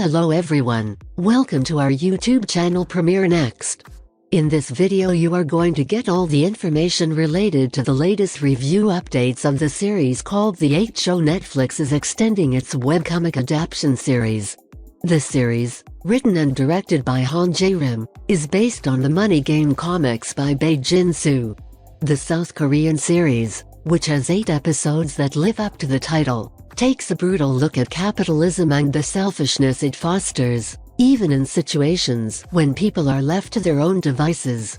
Hello everyone, welcome to our YouTube channel Premiere Next. In this video you are going to get all the information related to the latest review updates of the series called The 8 Show. Netflix is extending its webcomic adaptation series. The series, written and directed by Han Jae-rim, is based on the Money Game comics by Bae Jin-soo. The South Korean series, which has 8 episodes that live up to the title, takes a brutal look at capitalism and the selfishness it fosters, even in situations when people are left to their own devices.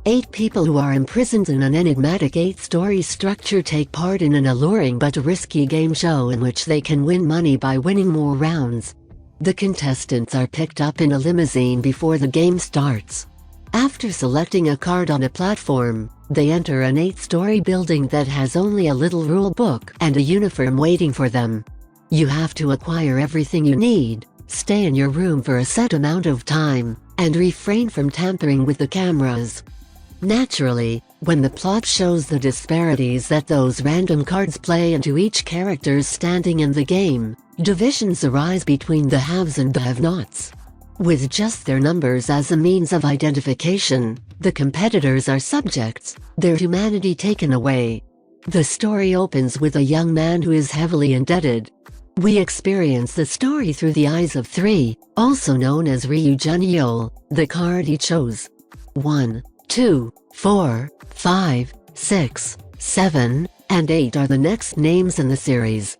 8 people who are imprisoned in an enigmatic 8-story structure take part in an alluring but risky game show in which they can win money by winning more rounds. The contestants are picked up in a limousine before the game starts. After selecting a card on a platform, they enter an 8-story building that has only a little rule book and a uniform waiting for them. You have to acquire everything you need, stay in your room for a set amount of time, and refrain from tampering with the cameras. Naturally, when the plot shows the disparities that those random cards play into each character's standing in the game, divisions arise between the haves and the have-nots. With just their numbers as a means of identification, the competitors are subjects, their humanity taken away. The story opens with a young man who is heavily indebted. We experience the story through the eyes of 3, also known as Ryu Junyeol, the card he chose. 1, 2, 4, 5, 6, 7, and 8 are the next names in the series.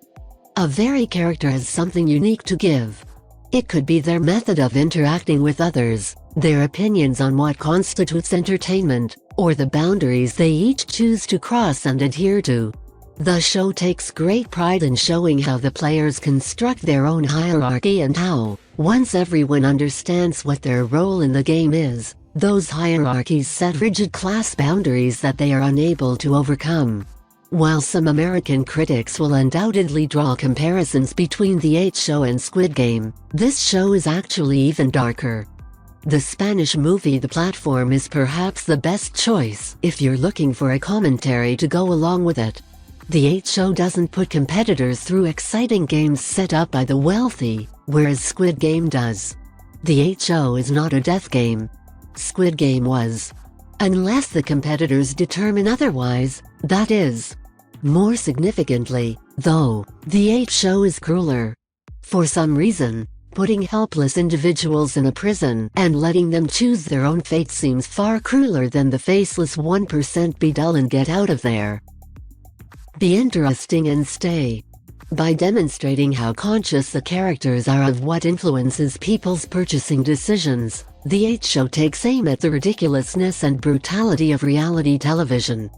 Every character has something unique to give. It could be their method of interacting with others, their opinions on what constitutes entertainment, or the boundaries they each choose to cross and adhere to. The show takes great pride in showing how the players construct their own hierarchy and how, once everyone understands what their role in the game is, those hierarchies set rigid class boundaries that they are unable to overcome. While some American critics will undoubtedly draw comparisons between The 8 Show and Squid Game, this show is actually even darker. The Spanish movie The Platform is perhaps the best choice if you're looking for a commentary to go along with it. The 8 Show doesn't put competitors through exciting games set up by the wealthy, whereas Squid Game does. The 8 Show is not a death game. Squid Game was. Unless the competitors determine otherwise, that is. More significantly, though, The 8 Show is crueler. For some reason, putting helpless individuals in a prison and letting them choose their own fate seems far crueler than the faceless 1% be dull and get out of there. Be interesting and stay. By demonstrating how conscious the characters are of what influences people's purchasing decisions, The 8 Show takes aim at the ridiculousness and brutality of reality television.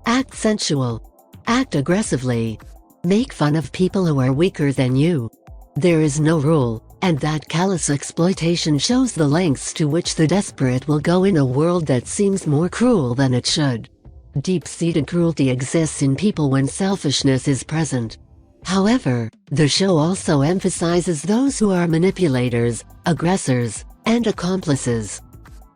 Act sensual. Act aggressively. Make fun of people who are weaker than you. There is no rule, and that callous exploitation shows the lengths to which the desperate will go in a world that seems more cruel than it should. Deep-seated cruelty exists in people when selfishness is present. However, the show also emphasizes those who are manipulators, aggressors, and accomplices.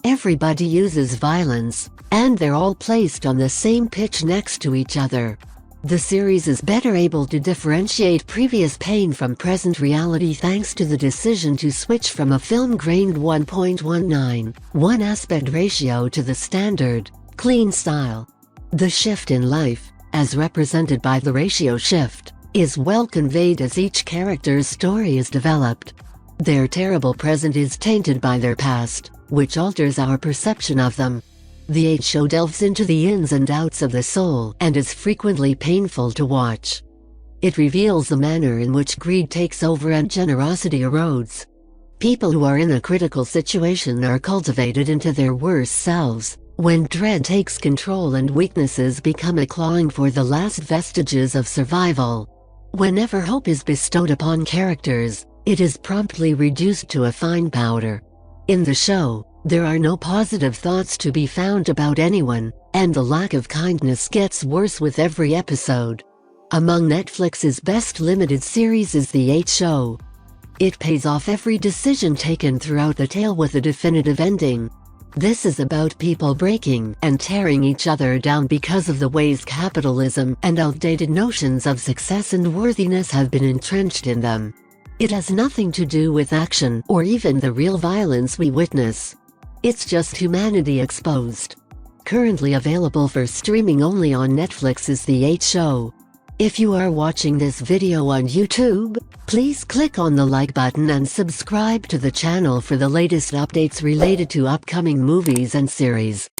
Everybody uses violence, and they're all placed on the same pitch next to each other. The series is better able to differentiate previous pain from present reality thanks to the decision to switch from a film-grained 1.19:1 aspect ratio to the standard, clean style. The shift in life, as represented by the ratio shift, is well conveyed as each character's story is developed. Their terrible present is tainted by their past, which alters our perception of them. The 8 Show delves into the ins and outs of the soul and is frequently painful to watch. It reveals the manner in which greed takes over and generosity erodes. People who are in a critical situation are cultivated into their worst selves, when dread takes control and weaknesses become a clawing for the last vestiges of survival. Whenever hope is bestowed upon characters, it is promptly reduced to a fine powder. In the show, there are no positive thoughts to be found about anyone, and the lack of kindness gets worse with every episode. Among Netflix's best limited series is The 8 Show. It pays off every decision taken throughout the tale with a definitive ending. This is about people breaking and tearing each other down because of the ways capitalism and outdated notions of success and worthiness have been entrenched in them. It has nothing to do with action or even the real violence we witness. It's just humanity exposed. Currently available for streaming only on Netflix is The 8 Show. If you are watching this video on YouTube, please click on the like button and subscribe to the channel for the latest updates related to upcoming movies and series.